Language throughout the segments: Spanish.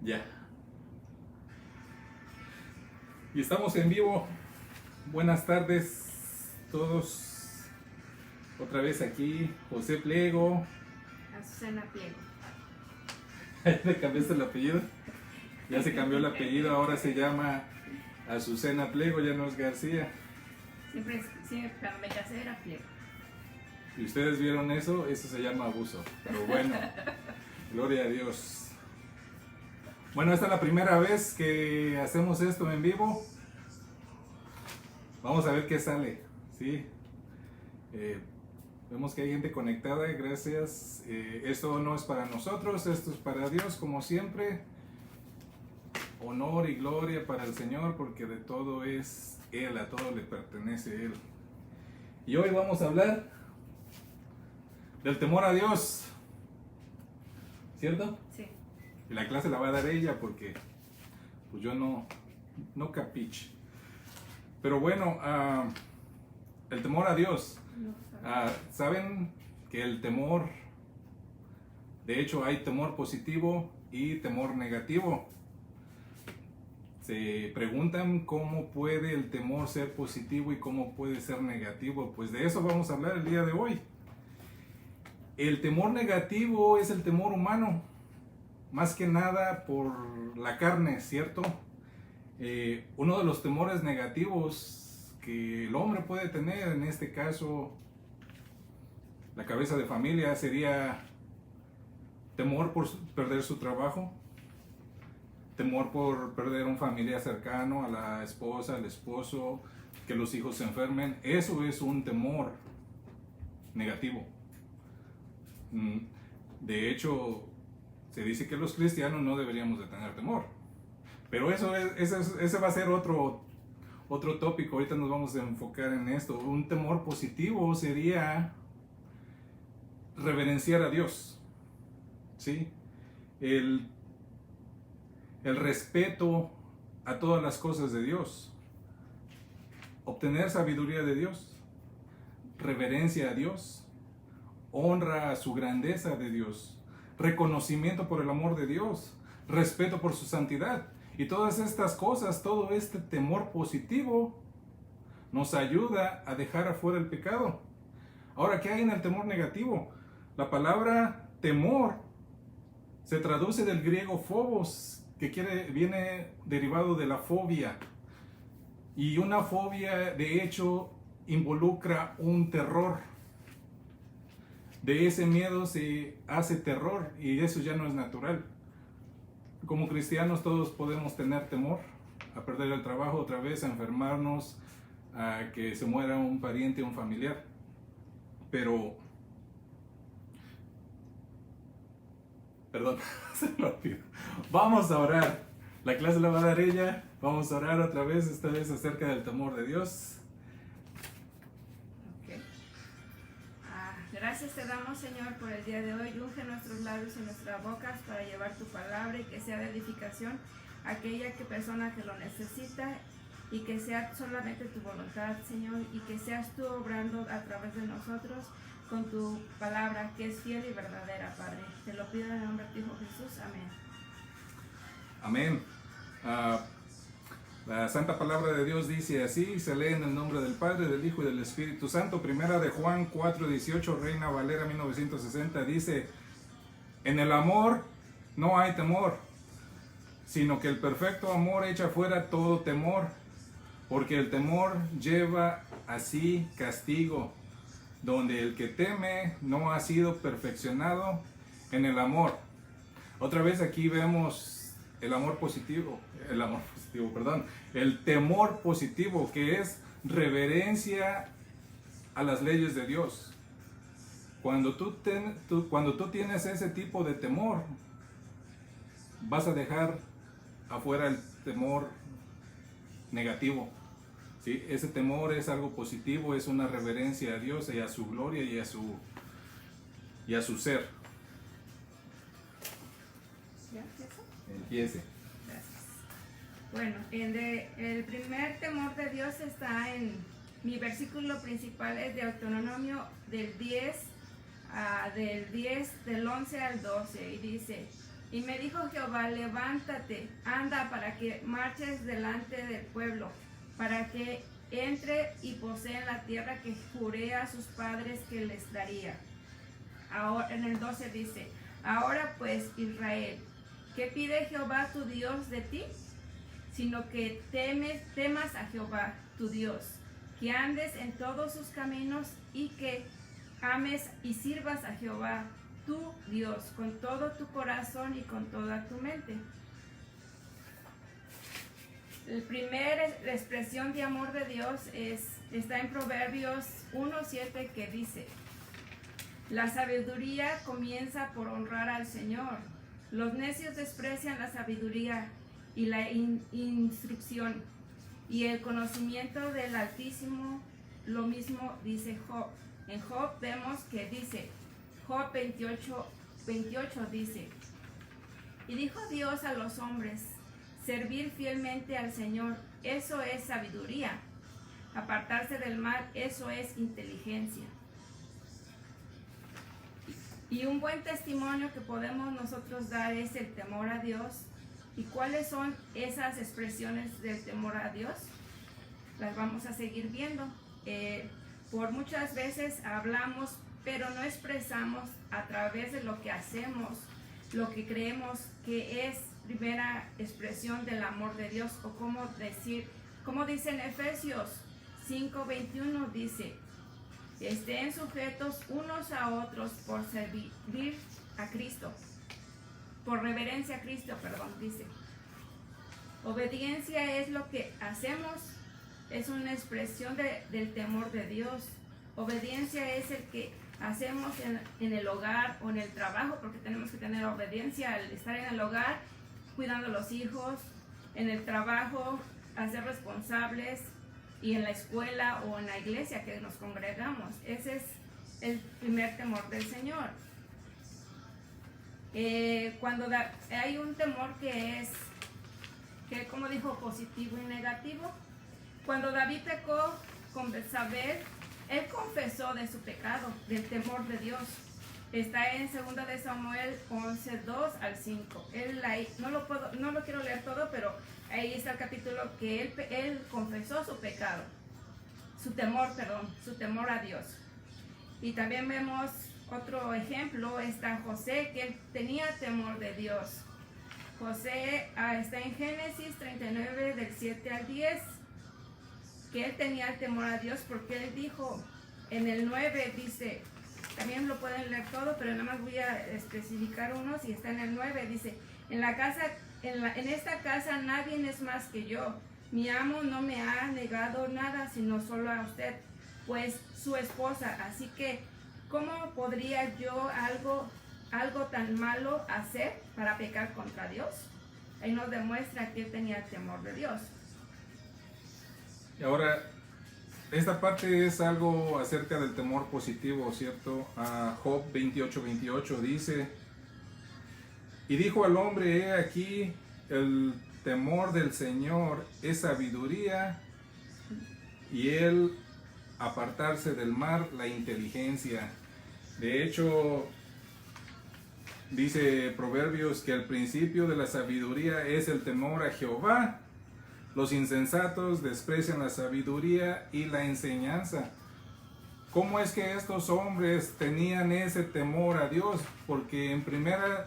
Ya. Y estamos en vivo. Buenas tardes todos. Otra vez aquí, José Pliego. Azucena Pliego. ¿Le cambiaste el apellido? Ya se cambió el apellido, ahora se llama Azucena Pliego, ya no es García. Siempre cuando me casé era Pliego. Si ustedes vieron eso, eso se llama abuso. Pero bueno, gloria a Dios. Bueno, esta es la primera vez que hacemos esto en vivo. Vamos a ver qué sale, ¿sí? Vemos que hay gente conectada, gracias. Esto no es para nosotros, esto es para Dios, como siempre. Honor y gloria para el Señor, porque de todo es Él, a todo le pertenece Él. Y hoy vamos a hablar del temor a Dios, ¿cierto? Sí. Y la clase la va a dar ella porque pues yo no capiche. Pero bueno, el temor a Dios. ¿Saben que el temor, de hecho hay temor positivo y temor negativo? Se preguntan cómo puede el temor ser positivo y cómo puede ser negativo. Pues de eso vamos a hablar el día de hoy. El temor negativo es el temor humano, más que nada por la carne, ¿cierto? Uno de los temores negativos que el hombre puede tener, en este caso la cabeza de familia, sería temor por perder su trabajo, temor por perder un familiar cercano, a la esposa, al esposo, que los hijos se enfermen. Eso es un temor negativo. De hecho, se dice que los cristianos no deberíamos de tener temor. Pero ese va a ser otro tópico. Ahorita nos vamos a enfocar en esto. Un temor positivo sería reverenciar a Dios, ¿sí? El respeto a todas las cosas de Dios, obtener sabiduría de Dios, reverencia a Dios, honra a su grandeza de Dios, reconocimiento por el amor de Dios, respeto por su santidad. Y todas estas cosas, todo este temor positivo nos ayuda a dejar afuera el pecado. Ahora, ¿qué hay en el temor negativo? La palabra temor se traduce del griego phobos, que viene derivado de la fobia. Y una fobia, de hecho, involucra un terror. De ese miedo se hace terror y eso ya no es natural. Como cristianos todos podemos tener temor a perder el trabajo otra vez, a enfermarnos, a que se muera un pariente, un familiar. Pero, perdón, se me olvidó. Vamos a orar. La clase la va a dar ella. Vamos a orar otra vez, esta vez acerca del temor de Dios. Okay. Gracias te damos, Señor, por el día de hoy. Unge nuestros labios y nuestras bocas para llevar tu palabra y que sea de edificación a aquella persona que lo necesita, y que sea solamente tu voluntad, Señor, y que seas tú obrando a través de nosotros con tu palabra, que es fiel y verdadera, Padre. Te lo pido en el nombre de tu Hijo Jesús. Amén. Amén. La santa palabra de Dios dice así, se lee en el nombre del Padre, del Hijo y del Espíritu Santo. Primera de Juan 4:18, Reina Valera 1960, dice: en el amor no hay temor, sino que el perfecto amor echa fuera todo temor, porque el temor lleva así castigo, donde el que teme no ha sido perfeccionado en el amor. Otra vez aquí vemos el temor positivo, que es reverencia a las leyes de Dios. Cuando tú tienes ese tipo de temor, vas a dejar afuera el temor negativo, ¿sí? Ese temor es algo positivo, es una reverencia a Dios y a su gloria y a su ser. ¿Ya? ¿Eso? Empiece. Gracias. Del primer temor de Dios está en mi versículo principal, es de Deuteronomio del 11 al 12, y dice: Y me dijo Jehová, levántate, anda para que marches delante del pueblo, para que entre y poseen la tierra que juré a sus padres que les daría. Ahora, en el 12 dice, ahora pues Israel, ¿qué pide Jehová tu Dios de ti? Sino que temas a Jehová tu Dios, que andes en todos sus caminos y que ames y sirvas a Jehová tu Dios con todo tu corazón y con toda tu mente. La primera expresión de amor de Dios está en Proverbios 1:7, que dice, la sabiduría comienza por honrar al Señor. Los necios desprecian la sabiduría y la instrucción, y el conocimiento del Altísimo. Lo mismo dice Job. En Job vemos que dice, Job 28 dice, y dijo Dios a los hombres, servir fielmente al Señor, eso es sabiduría. Apartarse del mal, eso es inteligencia. Y un buen testimonio que podemos nosotros dar es el temor a Dios. ¿Y cuáles son esas expresiones del temor a Dios? Las vamos a seguir viendo. Por muchas veces hablamos, pero no expresamos a través de lo que hacemos, lo que creemos que es primera expresión del amor de Dios, o como dice en Efesios 5:21, dice, estén sujetos unos a otros por servir a Cristo, por reverencia a Cristo, dice. Obediencia es lo que hacemos, es una expresión del temor de Dios. Obediencia es el que hacemos en el hogar o en el trabajo, porque tenemos que tener obediencia al estar en el hogar, cuidando a los hijos, en el trabajo, a ser responsables, y en la escuela o en la iglesia que nos congregamos. Ese es el primer temor del Señor. Cuando hay un temor que como dijo, positivo y negativo. Cuando David pecó con Betsabé, él confesó de su pecado, del temor de Dios. Está en 2 de Samuel 11:2 al 5. No lo quiero leer todo, pero ahí está el capítulo que él confesó su pecado, su temor a Dios. Y también vemos otro ejemplo, está José, que él tenía temor de Dios. José está en Génesis 39 del 7 al 10, que él tenía el temor a Dios porque él dijo, en el 9 dice, también lo pueden leer todo, pero nada más voy a especificar unos, y está en el 9, dice, en esta casa nadie es más que yo, mi amo no me ha negado nada, sino solo a usted, pues su esposa, así que, ¿cómo podría yo algo tan malo hacer para pecar contra Dios? Ahí nos demuestra que él tenía el temor de Dios. Y ahora, esta parte es algo acerca del temor positivo, ¿cierto? Job 28:28 dice, y dijo al hombre, he aquí, el temor del Señor es sabiduría, y el apartarse del mal, la inteligencia. De hecho, dice Proverbios que el principio de la sabiduría es el temor a Jehová. Los insensatos desprecian la sabiduría y la enseñanza. ¿Cómo es que estos hombres tenían ese temor a Dios? Porque en primera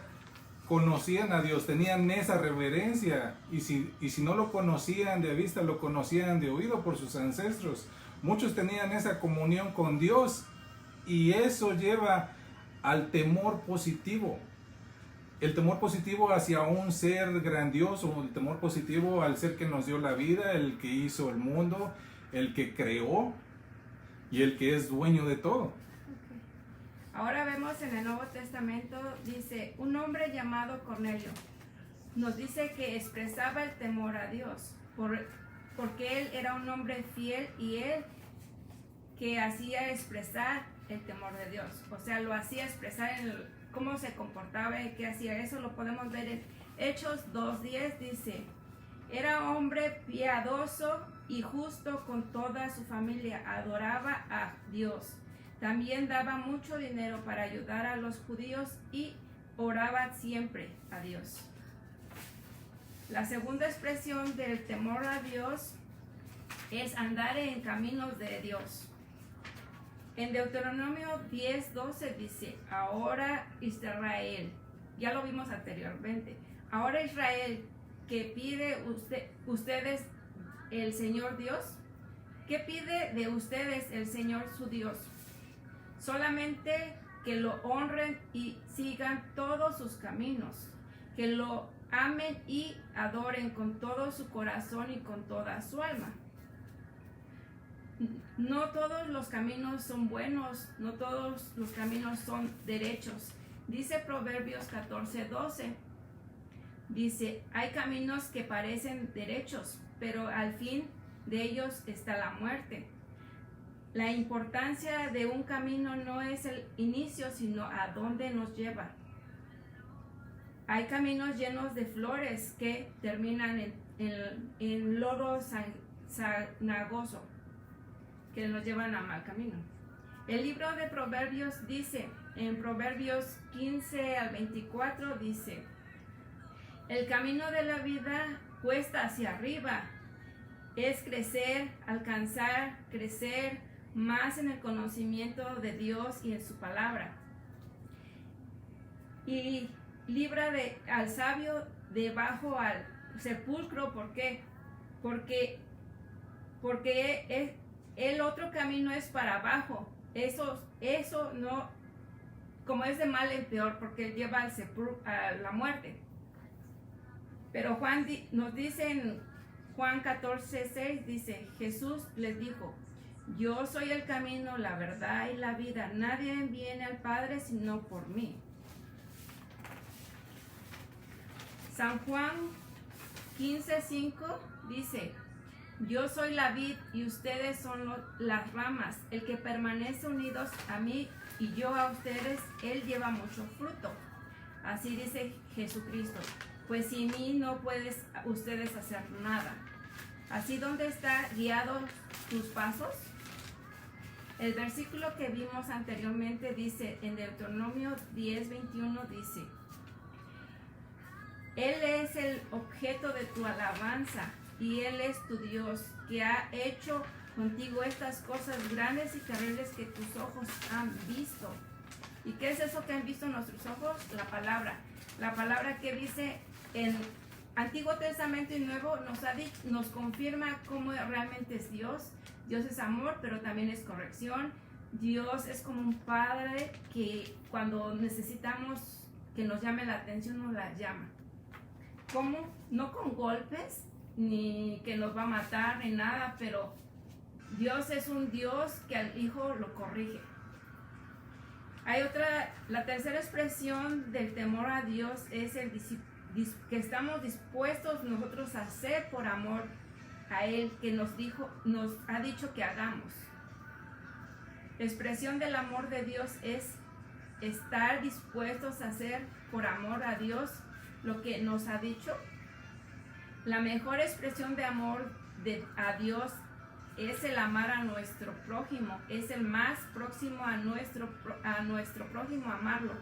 conocían a Dios, tenían esa reverencia, y si no lo conocían de vista, lo conocían de oído por sus ancestros. Muchos tenían esa comunión con Dios, y eso lleva al temor positivo. El temor positivo hacia un ser grandioso, el temor positivo al ser que nos dio la vida, el que hizo el mundo, el que creó y el que es dueño de todo. Okay. Ahora vemos en el Nuevo Testamento, dice, un hombre llamado Cornelio, nos dice que expresaba el temor a Dios, porque él era un hombre fiel, y él que hacía expresar el temor de Dios, o sea, lo hacía expresar en cómo se comportaba y qué hacía. Eso lo podemos ver en Hechos 2:10, dice, era hombre piadoso y justo con toda su familia, adoraba a Dios, también daba mucho dinero para ayudar a los judíos y oraba siempre a Dios. La segunda expresión del temor a Dios es andar en caminos de Dios. En Deuteronomio 10:12 dice, ahora Israel, ya lo vimos anteriormente, ahora Israel, que pide ustedes el Señor Dios, ¿qué pide de ustedes el Señor su Dios? Solamente que lo honren y sigan todos sus caminos, que lo amen y adoren con todo su corazón y con toda su alma. No todos los caminos son buenos, no todos los caminos son derechos. Dice Proverbios 14:12, dice, hay caminos que parecen derechos, pero al fin de ellos está la muerte. La importancia de un camino no es el inicio, sino a dónde nos lleva. Hay caminos llenos de flores que terminan en lodo cenagoso, que nos llevan a mal camino. El libro de Proverbios dice, en Proverbios 15-24 dice, el camino de la vida cuesta hacia arriba, es crecer, alcanzar, crecer más en el conocimiento de Dios y en su palabra. Y libra al sabio debajo al sepulcro. ¿Por qué? Porque el otro camino es para abajo. Eso no, como es de mal en peor, porque lleva a la muerte. Pero Juan nos dice en Juan 14:6, dice, Jesús les dijo, yo soy el camino, la verdad y la vida. Nadie viene al Padre sino por mí. San Juan 15:5 dice, yo soy la vid y ustedes son las ramas. El que permanece unidos a mí y yo a ustedes, él lleva mucho fruto. Así dice Jesucristo. Pues sin mí no puedes ustedes hacer nada. Así, ¿dónde está guiado tus pasos? El versículo que vimos anteriormente dice, en Deuteronomio 10:21 dice, Él es el objeto de tu alabanza y Él es tu Dios, que ha hecho contigo estas cosas grandes y terribles que tus ojos han visto. ¿Y qué es eso que han visto nuestros ojos? La palabra. La palabra que dice en Antiguo Testamento y Nuevo nos confirma cómo realmente es Dios. Dios es amor, pero también es corrección. Dios es como un padre que cuando necesitamos que nos llame la atención, nos la llama. ¿Cómo? No con golpes, ni que nos va a matar, ni nada, pero Dios es un Dios que al hijo lo corrige. La tercera expresión del temor a Dios es que estamos dispuestos nosotros a hacer por amor a Él, que nos ha dicho que hagamos. La expresión del amor de Dios es estar dispuestos a hacer por amor a Dios lo que nos ha dicho. La mejor expresión de amor a Dios es el amar a nuestro prójimo, es el más próximo a nuestro prójimo, amarlo.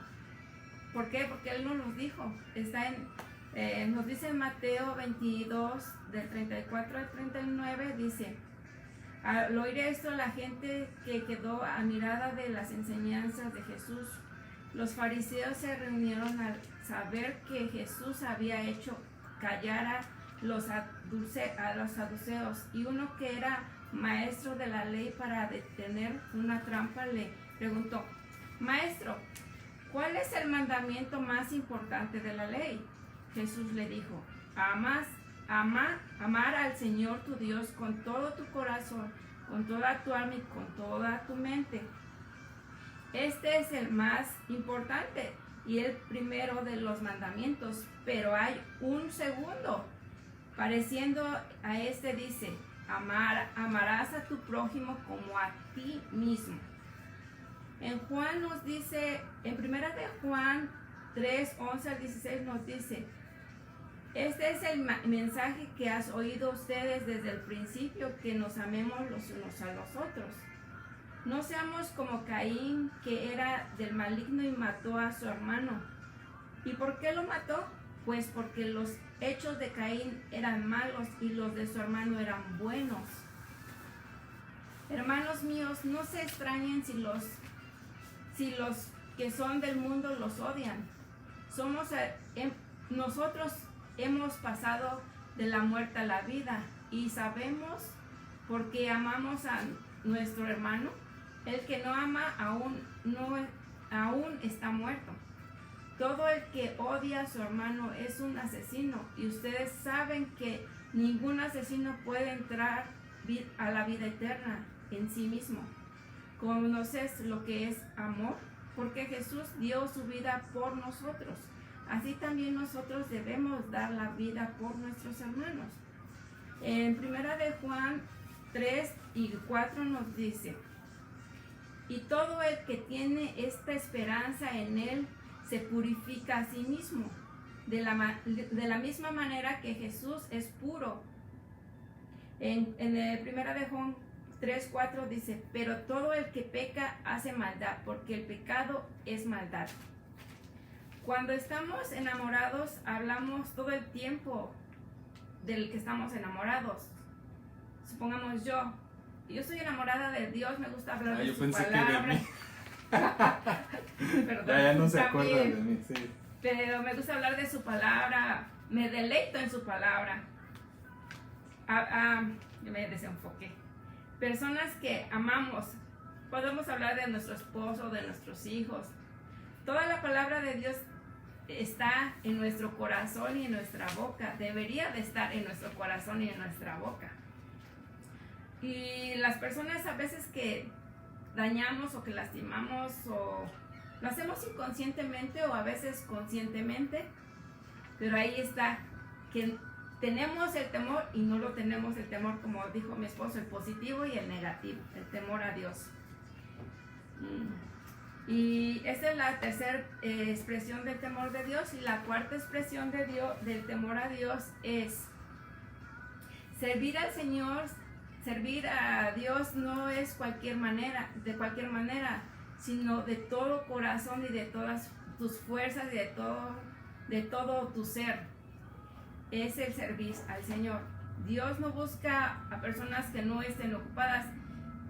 ¿Por qué? Porque Él nos dijo, nos dice en Mateo 22, del 34 al 39, dice, al oír esto, la gente que quedó admirada de las enseñanzas de Jesús, los fariseos se reunieron al saber que Jesús había hecho callar a los saduceos, y uno que era maestro de la ley, para detener una trampa, le preguntó, Maestro, ¿cuál es el mandamiento más importante de la ley? Jesús le dijo, amar al Señor tu Dios con todo tu corazón, con toda tu alma y con toda tu mente. Este es el más importante y el primero de los mandamientos, pero hay un segundo, pareciendo a este, dice, amarás a tu prójimo como a ti mismo. En Juan nos dice, en primera de Juan 3, 11 al 16 nos dice, este es el mensaje que has oído ustedes desde el principio, que nos amemos los unos a los otros. No seamos como Caín, que era del maligno y mató a su hermano. ¿Y por qué lo mató? Pues porque los hechos de Caín eran malos y los de su hermano eran buenos. Hermanos míos, no se extrañen si los que son del mundo los odian. Nosotros hemos pasado de la muerte a la vida y sabemos porque amamos a nuestro hermano. El que no ama aún está muerto. Todo el que odia a su hermano es un asesino y ustedes saben que ningún asesino puede entrar a la vida eterna en sí mismo. ¿Conoces lo que es amor? Porque Jesús dio su vida por nosotros. Así también nosotros debemos dar la vida por nuestros hermanos. En 1 de Juan 3 y 4 nos dice: y todo el que tiene esta esperanza en él se purifica a sí mismo, de la misma manera que Jesús es puro. En el 1 de Juan 3:4 dice: pero todo el que peca hace maldad, porque el pecado es maldad. Cuando estamos enamorados, hablamos todo el tiempo del que estamos enamorados. Supongamos yo soy enamorada de Dios, me gusta hablar de su palabra. Perdón, ya no se acuerda de también. mí, sí. Pero me gusta hablar de su palabra, me deleito en su palabra. Yo me desenfoqué. Personas que amamos, podemos hablar de nuestro esposo, de nuestros hijos. Toda la palabra de Dios está en nuestro corazón y en nuestra boca. Debería de estar en nuestro corazón y en nuestra boca. Y las personas a veces que dañamos o que lastimamos o lo hacemos inconscientemente o a veces conscientemente, pero ahí está, que tenemos el temor y no lo tenemos el temor, como dijo mi esposo, el positivo y el negativo, el temor a Dios. Y esa es la tercera expresión del temor de Dios. Y la cuarta expresión del temor a Dios es servir al Señor. Servir a Dios no es de cualquier manera, sino de todo corazón y de todas tus fuerzas y de todo tu ser. Es el servir al Señor. Dios no busca a personas que no estén ocupadas.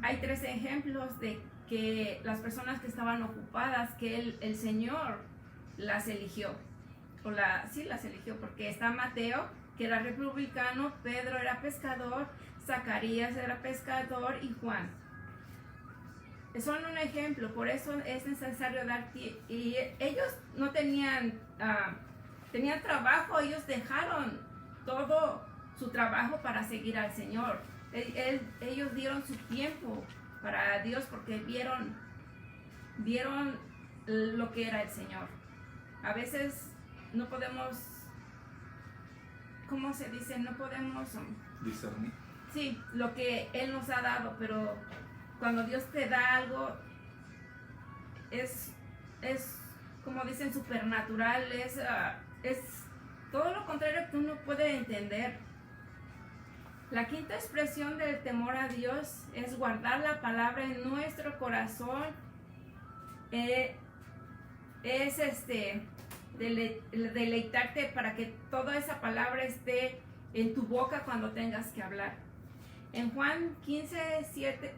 Hay 3 ejemplos de que las personas que estaban ocupadas, que el Señor las eligió. Las eligió, porque está Mateo, que era republicano, Pedro era pescador, Zacarías era pescador y Juan. Son un ejemplo, por eso es necesario dar tiempo. Y ellos no tenían trabajo, ellos dejaron todo su trabajo para seguir al Señor. Ellos dieron su tiempo para Dios porque vieron lo que era el Señor. A veces no podemos, ¿cómo se dice? No podemos discernir. Sí, lo que Él nos ha dado, pero cuando Dios te da algo, es como dicen, supernatural, es todo lo contrario que uno puede entender. La quinta expresión del temor a Dios es guardar la palabra en nuestro corazón. Deleitarte para que toda esa palabra esté en tu boca cuando tengas que hablar. En Juan 15:7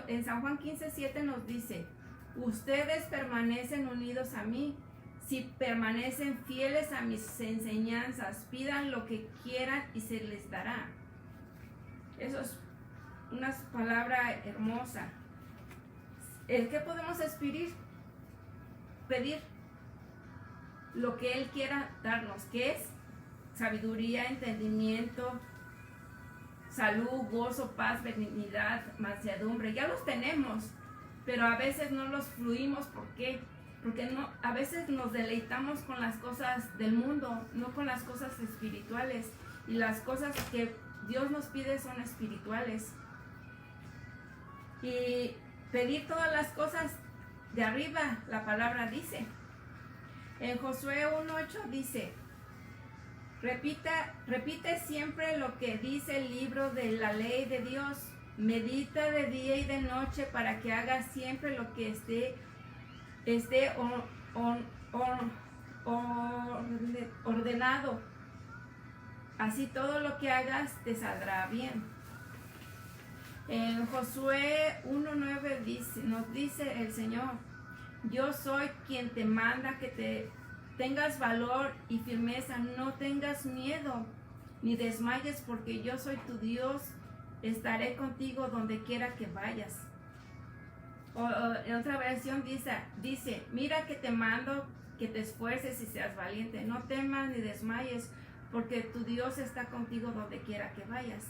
en San Juan 15:7 nos dice: ustedes permanecen unidos a mí si permanecen fieles a mis enseñanzas, pidan lo que quieran y se les dará. Eso es una palabra hermosa. ¿Qué podemos pedir lo que Él quiera darnos, que es sabiduría, entendimiento, salud, gozo, paz, benignidad, mansedumbre? Ya los tenemos, pero a veces no los fluimos. ¿Por qué? Porque a veces nos deleitamos con las cosas del mundo, no con las cosas espirituales. Y las cosas que Dios nos pide son espirituales. Y pedir todas las cosas de arriba, la palabra dice. En Josué 1:8 dice: repite siempre lo que dice el libro de la ley de Dios. Medita de día y de noche para que hagas siempre lo que esté ordenado. Así todo lo que hagas te saldrá bien. En Josué 1:9 nos dice el Señor: yo soy quien te manda que te tengas valor y firmeza, no tengas miedo ni desmayes, porque yo soy tu Dios, estaré contigo donde quiera que vayas. O en otra versión dice, mira que te mando que te esfuerces y seas valiente, no temas ni desmayes, porque tu Dios está contigo donde quiera que vayas.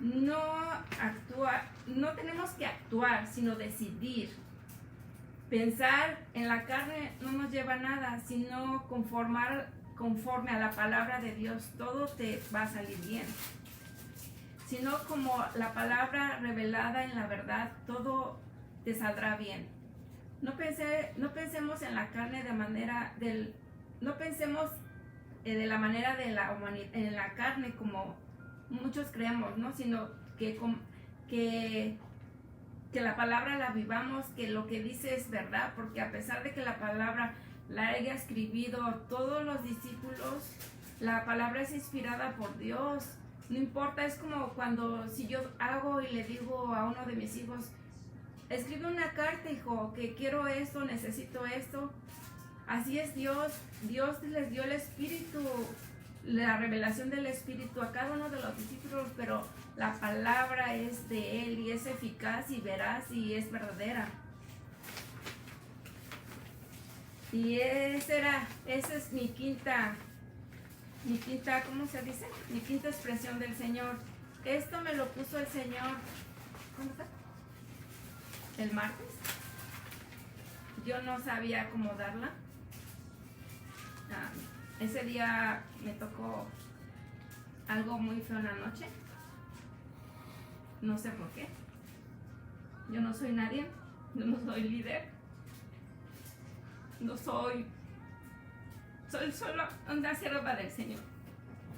No tenemos que actuar, sino decidir. Pensar en la carne no nos lleva a nada, sino conforme a la palabra de Dios, todo te va a salir bien. Sino como la palabra revelada en la verdad, todo te saldrá bien. No pensemos en la carne no pensemos de la manera de la humanidad, en la carne como muchos creemos, ¿no? Sino que la palabra la vivamos, que lo que dice es verdad, porque a pesar de que la palabra la haya escribido todos los discípulos, la palabra es inspirada por Dios. No importa, es como si yo hago y le digo a uno de mis hijos, escribe una carta, hijo, que quiero esto, necesito esto. Así es Dios. Dios les dio el Espíritu, la revelación del Espíritu a cada uno de los discípulos, pero la palabra es de Él y es eficaz y veraz y es verdadera. Y esa es mi quinta, ¿cómo se dice? Mi quinta expresión del Señor. Esto me lo puso el Señor, ¿cuándo fue? El martes. Yo no sabía cómo darla. Ese día me tocó algo muy feo en la noche. No sé por qué. Yo no soy nadie. Yo no soy líder. No soy solo una sierva del Señor.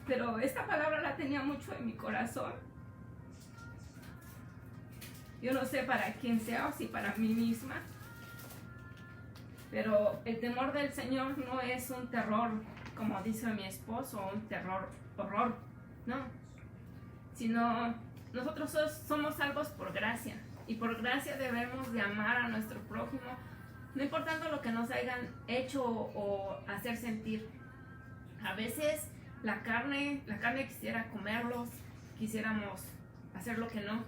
Pero esta palabra la tenía mucho en mi corazón. Yo no sé para quién sea o si para mí misma. Pero el temor del Señor no es un terror, como dice mi esposo, un horror, no. Sino nosotros somos salvos por gracia. Y por gracia debemos de amar a nuestro prójimo, no importando lo que nos hayan hecho o hacer sentir. A veces la carne quisiera comerlos, quisiéramos hacer lo que no.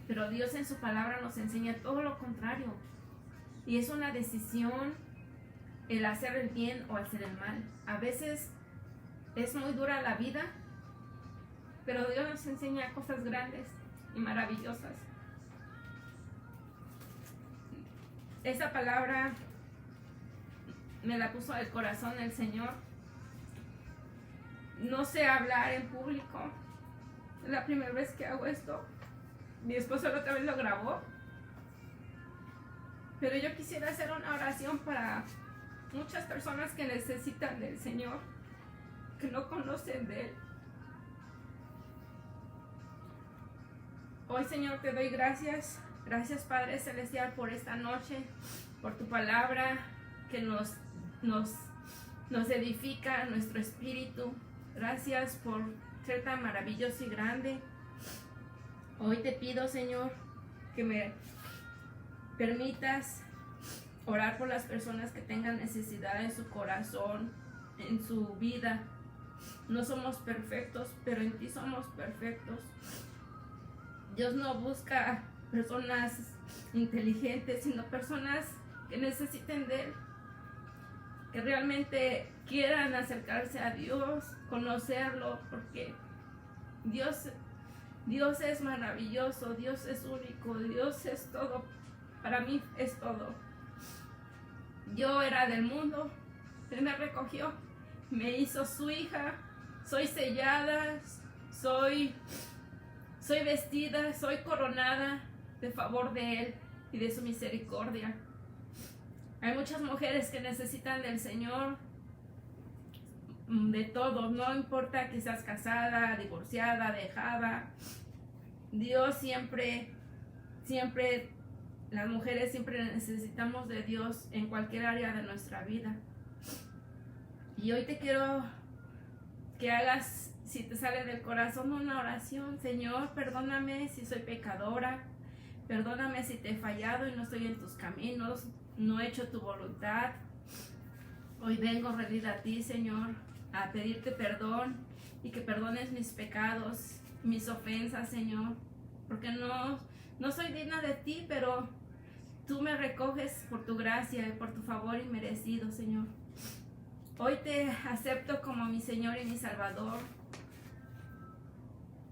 Pero Dios en su palabra nos enseña todo lo contrario. Y es una decisión el hacer el bien o hacer el mal. A veces es muy dura la vida, pero Dios nos enseña cosas grandes y maravillosas. Esa palabra me la puso al corazón el Señor. No sé hablar en público. Es la primera vez que hago esto. Mi esposo la otra vez lo grabó. Pero yo quisiera hacer una oración para muchas personas que necesitan del Señor, que no conocen de Él. Hoy, Señor, te doy gracias. Gracias, Padre Celestial, por esta noche, por tu palabra que nos edifica nuestro espíritu. Gracias por ser tan maravilloso y grande. Hoy te pido, Señor, que me permitas orar por las personas que tengan necesidad en su corazón, en su vida. No somos perfectos, pero en ti somos perfectos. Dios no busca personas inteligentes, sino personas que necesiten de Él, que realmente quieran acercarse a Dios, conocerlo, porque Dios es maravilloso, Dios es único, Dios es todo. Para mí es todo. Yo era del mundo, Él me recogió, me hizo su hija, soy sellada, soy vestida, soy coronada de favor de Él y de su misericordia. Hay muchas mujeres que necesitan del Señor, de todo, no importa que seas casada, divorciada, dejada. Dios siempre, las mujeres siempre necesitamos de Dios en cualquier área de nuestra vida. Y hoy te quiero que hagas, si te sale del corazón, una oración. Señor, perdóname si soy pecadora, perdóname si te he fallado y no estoy en tus caminos, no he hecho tu voluntad. Hoy vengo rendida a ti, Señor, a pedirte perdón y que perdones mis pecados, mis ofensas, Señor, porque no soy digna de ti, pero tú me recoges por tu gracia y por tu favor inmerecido, Señor. Hoy te acepto como mi Señor y mi Salvador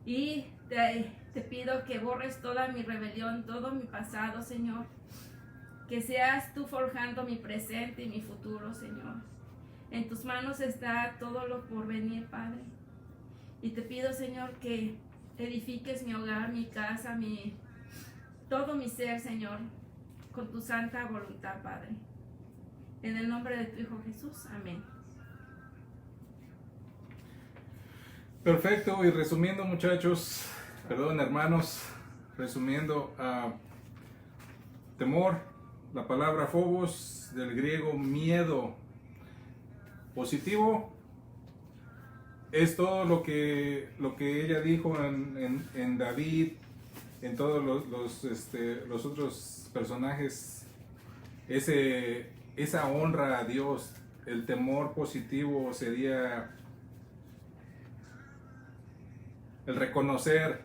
y te pido que borres toda mi rebelión, todo mi pasado, Señor. Que seas tú forjando mi presente y mi futuro, Señor. En tus manos está todo lo por venir, Padre. Y te pido, Señor, que edifiques mi hogar, mi casa, todo mi ser, Señor, con tu santa voluntad, Padre. En el nombre de tu Hijo Jesús. Amén. Perfecto, y resumiendo, muchachos, perdón, hermanos, resumiendo, temor, la palabra phobos, del griego miedo. Positivo es todo lo que ella dijo en David, en todos los otros personajes, esa honra a Dios. El temor positivo sería el reconocer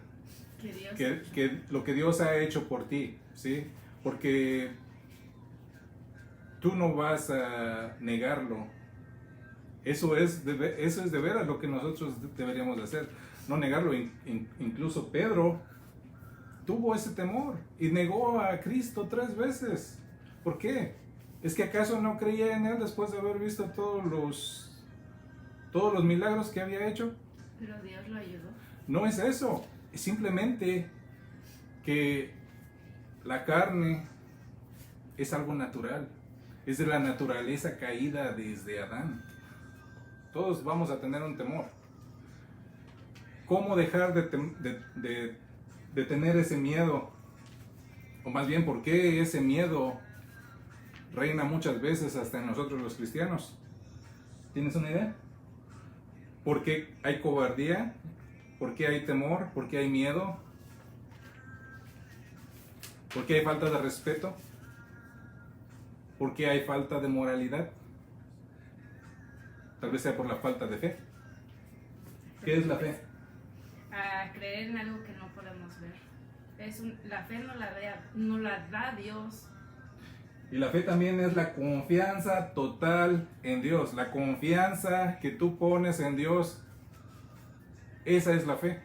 que lo que Dios ha hecho por ti, ¿sí? Porque tú no vas a negarlo. Eso es de veras lo que nosotros deberíamos de hacer, no negarlo. Incluso Pedro tuvo ese temor y negó a Cristo 3 veces. ¿Por qué? ¿Es que acaso no creía en Él después de haber visto todos los milagros que había hecho? Pero Dios lo ayudó. No es eso, es simplemente que la carne es algo natural, es de la naturaleza caída desde Adán. Todos vamos a tener un temor. ¿Cómo dejar de tener ese miedo? O más bien, ¿por qué ese miedo reina muchas veces hasta en nosotros los cristianos? ¿Tienes una idea? ¿Por qué hay cobardía? ¿Por qué hay temor? ¿Por qué hay miedo? ¿Por qué hay falta de respeto? ¿Por qué hay falta de moralidad? Tal vez sea por la falta de fe. ¿Qué es la fe? A creer en algo que no podemos ver. La fe no la da Dios. Y la fe también es la confianza total en Dios. La confianza que tú pones en Dios. Esa es la fe.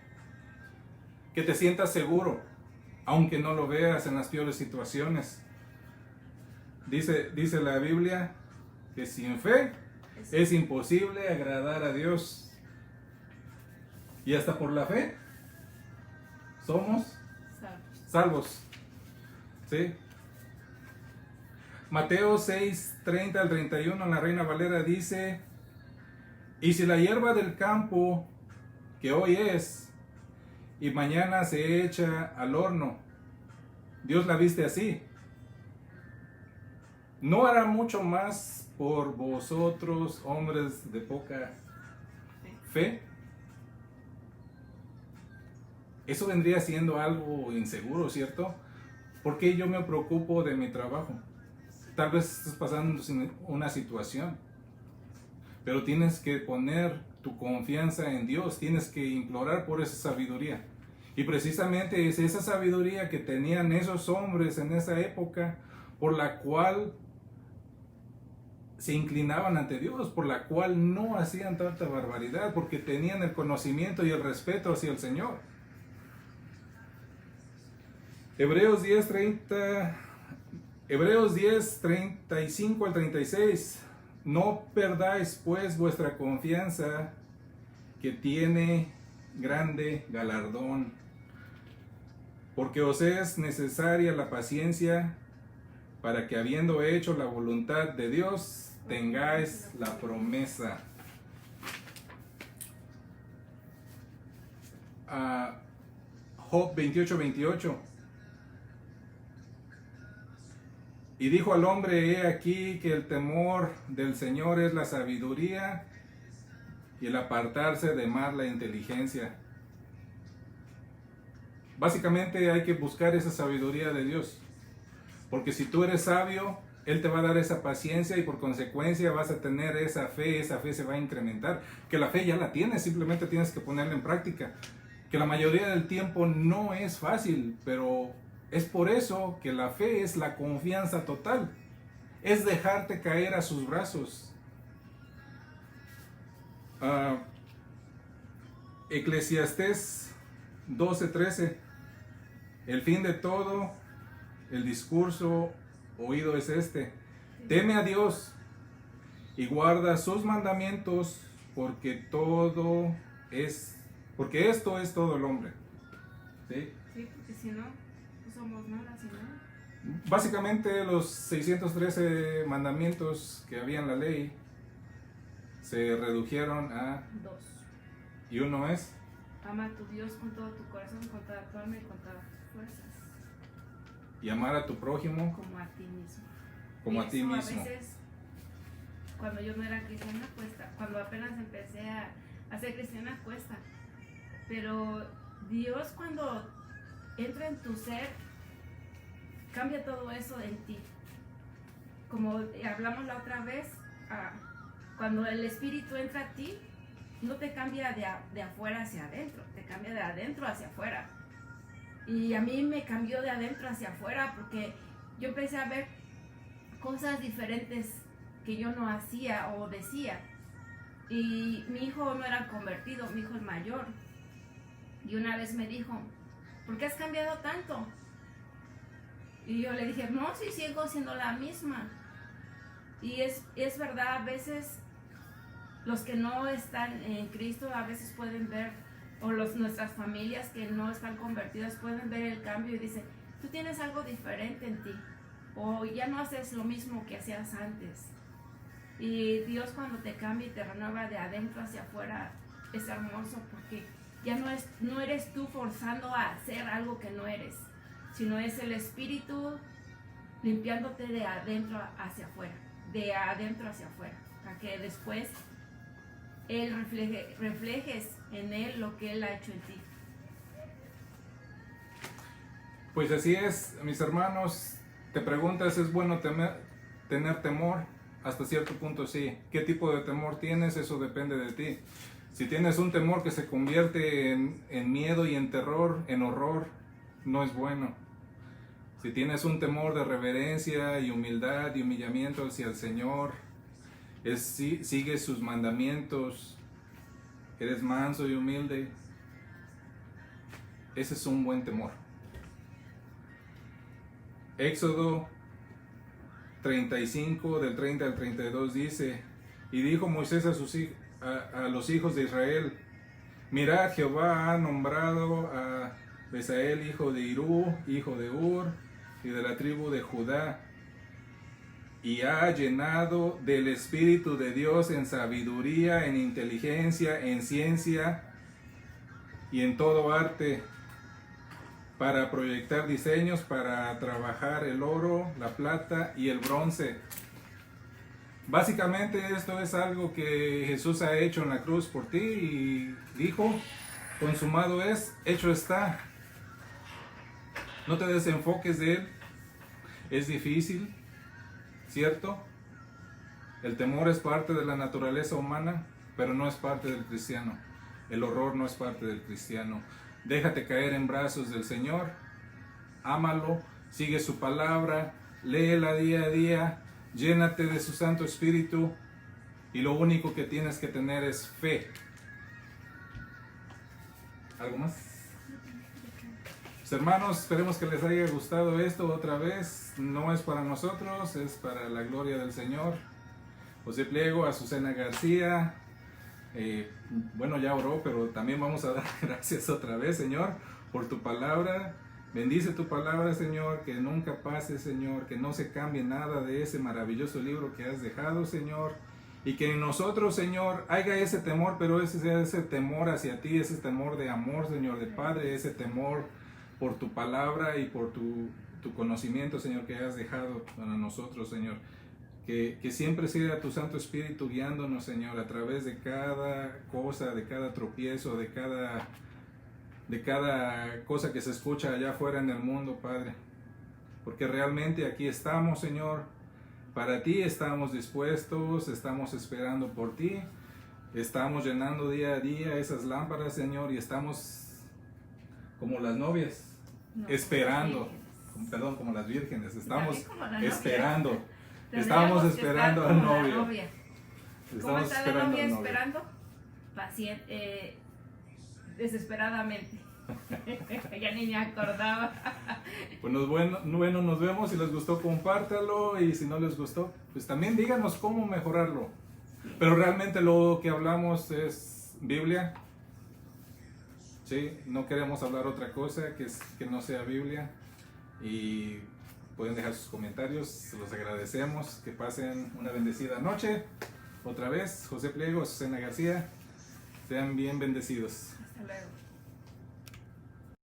Que te sientas seguro, aunque no lo veas en las peores situaciones. Dice la Biblia que sin fe es imposible agradar a Dios. Y hasta por la fe somos salvos. ¿Sí? Mateo 6, 30 al 31, en la Reina Valera dice: y si la hierba del campo que hoy es y mañana se echa al horno, Dios la viste así, ¿no hará mucho más por vosotros, hombres de poca fe? Eso vendría siendo algo inseguro, ¿cierto? Porque yo me preocupo de mi trabajo. Tal vez estés pasando una situación, pero tienes que poner tu confianza en Dios, tienes que implorar por esa sabiduría. Y precisamente es esa sabiduría que tenían esos hombres en esa época, por la cual se inclinaban ante Dios, por la cual no hacían tanta barbaridad, porque tenían el conocimiento y el respeto hacia el Señor. Hebreos 10, 35 al 36. No perdáis pues vuestra confianza, que tiene grande galardón, porque os es necesaria la paciencia, para que habiendo hecho la voluntad de Dios, tengáis la promesa. Job 28, 28. Y dijo al hombre, he aquí que el temor del Señor es la sabiduría y el apartarse de más la inteligencia. Básicamente hay que buscar esa sabiduría de Dios. Porque si tú eres sabio, Él te va a dar esa paciencia y por consecuencia vas a tener esa fe se va a incrementar. Que la fe ya la tienes, simplemente tienes que ponerla en práctica. Que la mayoría del tiempo no es fácil, pero es por eso que la fe es la confianza total. Es dejarte caer a sus brazos. Eclesiastés 12:13. El fin de todo el discurso oído es este: teme a Dios y guarda sus mandamientos, porque esto es todo el hombre. ¿Sí? Sí, porque si no, no somos nada, si no. Básicamente los 613 mandamientos que había en la ley se redujeron a 2. y uno es: Ama a tu Dios con todo tu corazón, con toda tu alma y con todas tus fuerzas. y amar a tu prójimo Como a ti mismo. como a ti mismo. A veces, cuando yo no era cristiana, cuesta. Cuando apenas empecé a ser cristiana, cuesta. Pero Dios, cuando entra en tu ser, cambia todo eso en ti. Como hablamos la otra vez, cuando el Espíritu entra a ti, no te cambia de afuera hacia adentro, te cambia de adentro hacia afuera. Y a mí me cambió de adentro hacia afuera porque yo empecé a ver cosas diferentes que yo no hacía o decía. Y mi hijo no era convertido, mi hijo es mayor. Y una vez me dijo, ¿por qué has cambiado tanto? Y yo le dije, no, sí sigo siendo la misma. Y es verdad, a veces los que no están en Cristo a veces pueden ver, o nuestras familias que no están convertidas pueden ver el cambio y dicen, tú tienes algo diferente en ti, o ya no haces lo mismo que hacías antes. Y Dios, cuando te cambia y te renueva de adentro hacia afuera, es hermoso porque ya no eres tú forzando a hacer algo que no eres, sino es el Espíritu limpiándote de adentro hacia afuera, para que después Él reflejes en Él lo que Él ha hecho en ti. Pues así es, mis hermanos. Te preguntas, ¿es bueno tener temor? Hasta cierto punto sí. ¿Qué tipo de temor tienes? Eso depende de ti. Si tienes un temor que se convierte en miedo y en terror, en horror, no es bueno. Si tienes un temor de reverencia y humildad y humillamiento hacia el Señor, sigues sus mandamientos, eres manso y humilde, ese es un buen temor. Éxodo 35, del 30 al 32 dice: y dijo Moisés a los hijos de Israel: mirad, Jehová ha nombrado a Besael, hijo de Irú, hijo de Ur, y de la tribu de Judá, y ha llenado del Espíritu de Dios en sabiduría, en inteligencia, en ciencia y en todo arte, para proyectar diseños, para trabajar el oro, la plata y el bronce. Básicamente esto es algo que Jesús ha hecho en la cruz por ti y dijo: consumado es, hecho está. No te desenfoques de Él. Es difícil, ¿cierto? El temor es parte de la naturaleza humana, pero no es parte del cristiano. El horror no es parte del cristiano. Déjate caer en brazos del Señor, ámalo, sigue su palabra, léela día a día, llénate de su Santo Espíritu y lo único que tienes que tener es fe. ¿Algo más? Pues hermanos, esperemos que les haya gustado esto otra vez. No es para nosotros, es para la gloria del Señor. José Pliego, Azucena García. Bueno, ya oró, pero también vamos a dar gracias otra vez, Señor, por tu palabra. Bendice tu palabra, Señor, que nunca pase, Señor, que no se cambie nada de ese maravilloso libro que has dejado, Señor, y que en nosotros, Señor, haya ese temor, pero ese sea ese temor hacia ti, ese temor de amor, Señor, de Padre, ese temor por tu palabra y por tu tu conocimiento, Señor, que has dejado para nosotros, Señor. Que siempre sea tu Santo Espíritu guiándonos, Señor, a través de cada cosa, de cada tropiezo, de cada cosa que se escucha allá afuera en el mundo, Padre. Porque realmente aquí estamos, Señor, para ti, estamos dispuestos, estamos esperando por ti, estamos llenando día a día esas lámparas, Señor, y estamos como las novias, esperando, perdón, como las vírgenes, estamos esperando. Estamos esperando al novio. ¿Cómo está la novia esperando? Desesperadamente. Ya ni me acordaba. Pues bueno, nos vemos. Si les gustó, compártalo. Y si no les gustó, pues también díganos cómo mejorarlo. Pero realmente lo que hablamos es Biblia. Sí, no queremos hablar otra cosa que no sea Biblia. Y pueden dejar sus comentarios, los agradecemos, que pasen una bendecida noche. Otra vez, José Pliego, Susana García, sean bien bendecidos. Hasta luego.